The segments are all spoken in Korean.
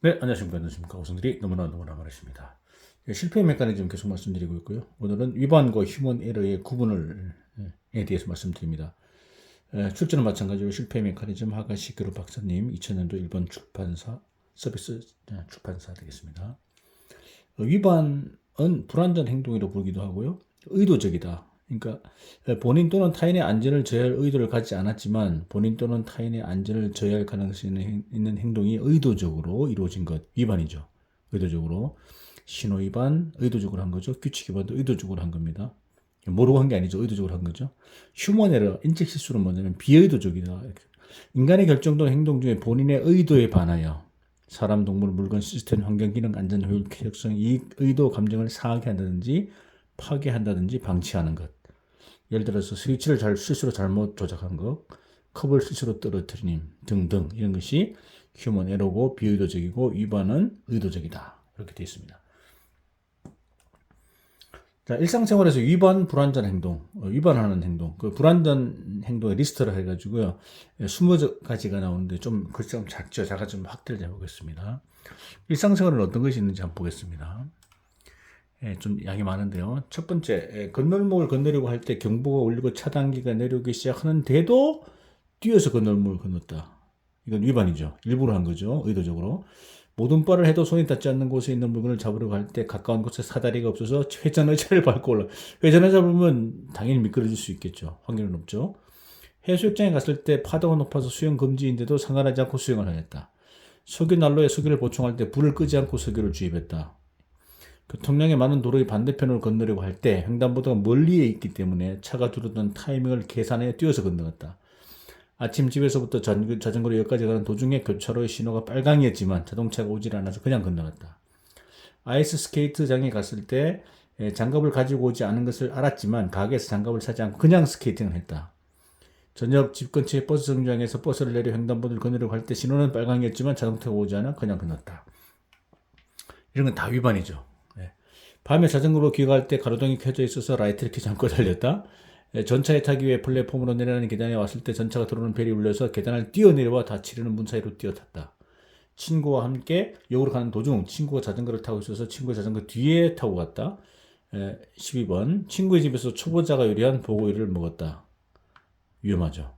네, 안녕하십니까. 오승들이 너무나 많으십니다. 실패 메커니즘 계속 말씀드리고 있고요. 오늘은 위반과 휴먼 에러의 구분에 대해서 말씀드립니다. 출제는 마찬가지로 실패 메커니즘 하가시 교로 박사님 2000년도 일본 출판사 서비스 출판사 되겠습니다. 위반은 불완전 행동이라고 부르기도 하고요. 의도적이다. 그러니까 본인 또는 타인의 안전을 저해할 의도를 갖지 않았지만 본인 또는 타인의 안전을 저해할 가능성이 있는 행동이 의도적으로 이루어진 것, 위반이죠. 의도적으로. 신호 위반, 의도적으로 한 거죠. 규칙 위반도 의도적으로 한 겁니다. 모르고 한 게 아니죠. 의도적으로 한 거죠. 휴먼 에러, 인적 실수는 뭐냐면 비의도적이다. 인간의 결정 또는 행동 중에 본인의 의도에 반하여 사람, 동물, 물건, 시스템, 환경, 기능, 안전, 효율, 쾌적성, 이익, 의도, 감정을 상하게 한다든지 파괴한다든지 방치하는 것. 예를 들어서 스위치를 실수로 잘못 조작한 것, 컵을 실수로 떨어뜨리님 등등 이런 것이 휴먼 에러고 비의도적이고 위반은 의도적이다. 이렇게 되어 있습니다. 자, 일상생활에서 위반, 불완전 행동, 위반하는 행동, 그 불완전 행동의 리스트를 해가지고요, 20가지가 나오는데 좀 글씨가 좀 작죠. 제가 좀 확대를 해보겠습니다. 일상생활은 어떤 것이 있는지 한번 보겠습니다. 좀 양이 많은데요. 첫 번째, 건널목을 건너려고 할 때 경보가 울리고 차단기가 내려오기 시작하는데도 뛰어서 건널목을 건넜다. 이건 위반이죠. 일부러 한 거죠. 의도적으로. 모든 바를 해도 손이 닿지 않는 곳에 있는 물건을 잡으려고 할 때 가까운 곳에 사다리가 없어서 회전의자를 밟고 올라. 회전의자 밟으면 당연히 미끄러질 수 있겠죠. 확률은 높죠. 해수욕장에 갔을 때 파도가 높아서 수영 금지인데도 상관하지 않고 수영을 하였다. 석유 난로에 석유를 보충할 때 불을 끄지 않고 석유를 주입했다. 교통량이 많은 도로의 반대편으로 건너려고 할 때 횡단보도가 멀리에 있기 때문에 차가 들어오던 타이밍을 계산해 뛰어서 건너갔다. 아침 집에서부터 자전거로 역까지 가는 도중에 교차로의 신호가 빨강이었지만 자동차가 오질 않아서 그냥 건너갔다. 아이스 스케이트장에 갔을 때 장갑을 가지고 오지 않은 것을 알았지만 가게에서 장갑을 사지 않고 그냥 스케이팅을 했다. 저녁 집 근처의 버스 정류장에서 버스를 내려 횡단보도를 건너려고 할 때 신호는 빨강이었지만 자동차가 오지 않아 그냥 건넜다. 이런 건 다 위반이죠. 밤에 자전거로 귀가할 때 가로등이 켜져 있어서 라이트를 켜지 않고 달렸다. 전차에 타기 위해 플랫폼으로 내려가는 계단에 왔을 때 전차가 들어오는 벨이 울려서 계단을 뛰어내려와 다치려는 문 사이로 뛰어탔다. 친구와 함께 역으로 가는 도중 친구가 자전거를 타고 있어서 친구의 자전거 뒤에 타고 갔다. 12번 친구의 집에서 초보자가 요리한 보고유를 먹었다. 위험하죠.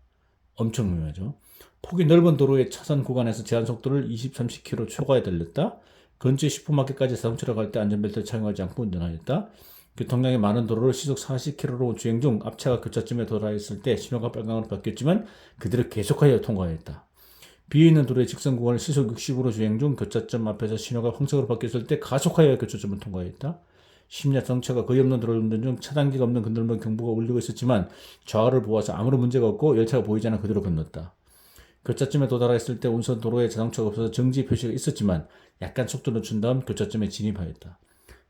엄청 위험하죠. 폭이 넓은 도로의 차선 구간에서 제한 속도를 20, 30km 초과에 달렸다. 근처 슈퍼마켓까지 자동차로 갈 때 안전벨트를 착용하지 않고 운전하였다. 교통량이 많은 도로를 시속 40km로 주행 중 앞차가 교차점에 도달했을 때 신호가 빨강으로 바뀌었지만 그대로 계속하여 통과하였다. 비어있는 도로의 직선 구간을 시속 60으로 주행 중 교차점 앞에서 신호가 황색으로 바뀌었을 때 가속하여 교차점을 통과했다. 심야 자동차가 거의 없는 도로를 운전 중 차단기가 없는 건널목 경보가 울리고 있었지만 좌우를 보아서 아무런 문제가 없고 열차가 보이지 않아 그대로 건넜다. 교차점에 도달했을 때 운전 도로에 자동차가 없어서 정지 표시가 있었지만 약간 속도를 늦춘 다음 교차점에 진입하였다.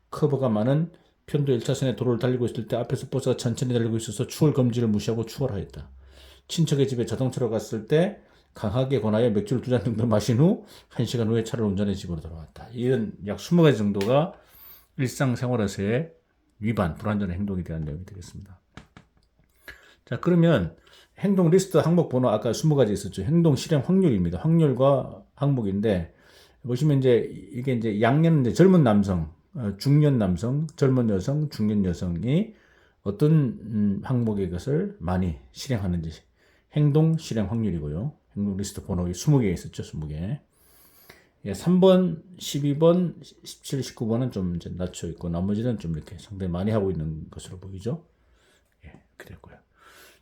커브가 많은 편도 1차선의 도로를 달리고 있을 때 앞에서 버스가 천천히 달리고 있어서 추월 금지를 무시하고 추월하였다. 친척의 집에 자동차로 갔을 때 강하게 권하여 맥주를 2잔 정도 마신 후 1시간 후에 차를 운전해 집으로 돌아왔다. 이런 약 20가지 정도가 일상생활에서의 위반, 불완전한 행동에 대한 내용이 되겠습니다. 자, 그러면 행동 리스트 항목 번호 아까 20가지 있었죠. 행동 실행 확률입니다. 확률과 항목인데 보시면 이게 양년 젊은 남성, 중년 남성, 젊은 여성, 중년 여성이 어떤 항목의 것을 많이 실행하는지 행동 실행 확률이고요. 행동 리스트 번호 20개 있었죠. 20개. 예, 3번, 12번, 17, 19번은 좀 이제 낮춰 있고 나머지는 좀 이렇게 상당히 많이 하고 있는 것으로 보이죠. 예, 이렇게 됐고요.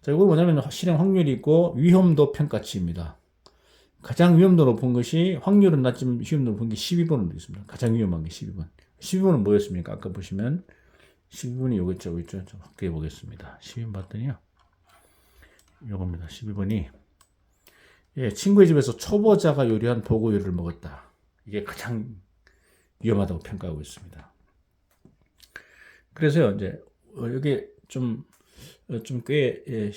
자, 이거 뭐냐면 실행 확률이 있고 위험도 평가치입니다. 가장 위험도 높은 것이 확률은 낮지만 위험도 높은 게 12번으로 있습니다. 가장 위험한 게 12번. 12번은 뭐였습니까? 아까 보시면 12번이 요거죠. 좀 확대해 보겠습니다. 12번 봤더니요. 요겁니다. 12번이 예, 친구의 집에서 초보자가 요리한 보고요리를 먹었다. 이게 가장 위험하다고 평가하고 있습니다. 그래서요, 이제 이게 꽤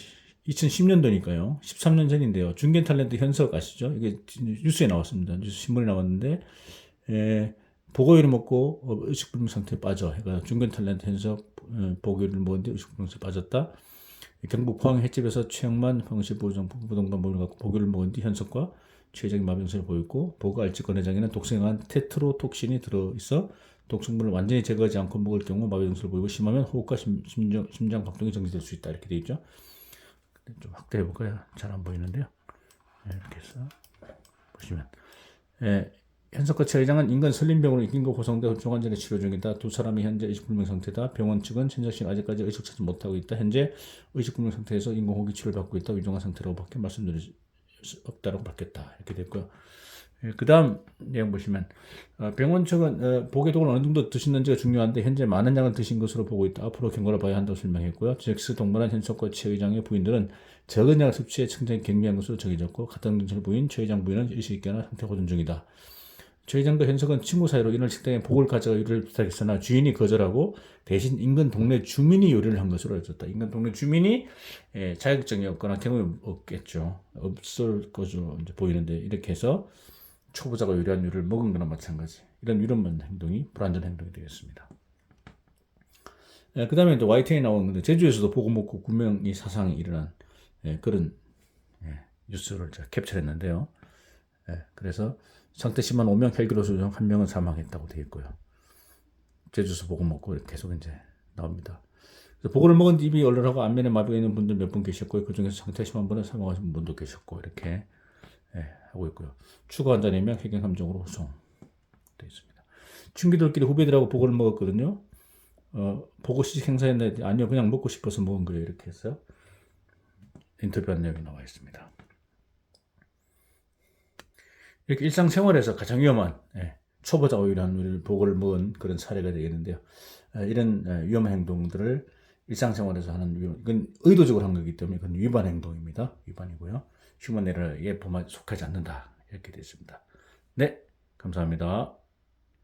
2010년도니까요. 13년 전인데요. 중견 탤런트 현석 아시죠? 이게 뉴스에 나왔습니다. 뉴스 신문에 나왔는데 보고유를 먹고 의식불명 상태에 빠져. 해가 중견 탤런트 현석 보고유를 먹었는데 의식불명 상태에 빠졌다. 경북 포항 횟집에서 최영만 황씨 부동반 몰을 갖고 보고유를 먹은 뒤 현석과 최적인 마비 증세를 보였고 보고 알츠건 내장에는 독성한 테트로톡신이 들어있어 독성분을 완전히 제거하지 않고 먹을 경우 마비 증세를 보이고 심하면 호흡과 심장 박동이 정지될 수 있다 이렇게 되어 있죠. 좀 확대해 볼까요? 잘 안 보이는데요. 이렇게 해서 보시면 현석과 최회장은 인간 설림병으로 이긴 거 고성돼 중환자의 치료 중이다. 두 사람이 현재 의식불명 상태다. 병원 측은 현석씨는 아직까지 의식 찾지 못하고 있다. 현재 의식불명 상태에서 인공호흡기 치료를 받고 있다. 위중한 상태라고밖에 말씀드릴 수 없다고 밝혔다. 이렇게 됐고요. 그 다음 내용 보시면 병원 측은 복의 독을 어느 정도 드시는지가 중요한데 현재 많은 양을 드신 것으로 보고 있다. 앞으로 경과를 봐야 한다고 설명했고요. 잭스 동반한 현석과 최 의장의 부인들은 적은 양을 섭취해 청장이 경미한 것으로 정해졌고 같은 경찰 부인 최 의장 부인은 의식 있게 하나 상태 보존 중이다. 최 의장과 현석은 친구 사이로 이날 식당에 복을 가져가 요리를 부탁했으나 주인이 거절하고 대신 인근 동네 주민이 요리를 한 것으로 알려졌다. 인근 동네 주민이 자격증이 없거나 경험이 없겠죠. 없을 것으로 이제 보이는데 이렇게 해서 초보자가 요리한 요리를 먹은 거나 마찬가지. 이런 위험한 행동이 불안전 행동이 되겠습니다. 그 다음에 또 YTN에 나오는 건데 제주에서도 보고 먹고 9명이 사상이 일어난 그런 뉴스를 제가 캡처했는데요. 그래서 상태 심한 5명 헬기로서 중 1명은 사망했다고 되어 있고요. 제주에서 보고 먹고 이렇게 계속 이제 나옵니다. 보고를 먹은 입이 얼얼하고 안면에 마비가 있는 분들 몇 분 계셨고요. 그 중에서 상태 심한 분은 사망하신 분도 계셨고 이렇게 하고 있고요. 추가 환자 4명 해경 함정으로 후송되어 있습니다. 친구들끼리 후배들하고 보고를 먹었거든요. 보고 시식 행사했는데 아니요 그냥 먹고 싶어서 먹은 거예요. 이렇게 해서 인터뷰한 내용이 나와 있습니다. 이렇게 일상생활에서 가장 위험한 초보자가 요리한 보고를 먹은 그런 사례가 되겠는데요. 이런 위험한 행동들을 일상생활에서 하는 이건 의도적으로 한 거기 때문에 그건 위반 행동입니다. 위반이고요. 휴먼 에러에 속하지 않는다 이렇게 되어 있습니다. 네, 감사합니다.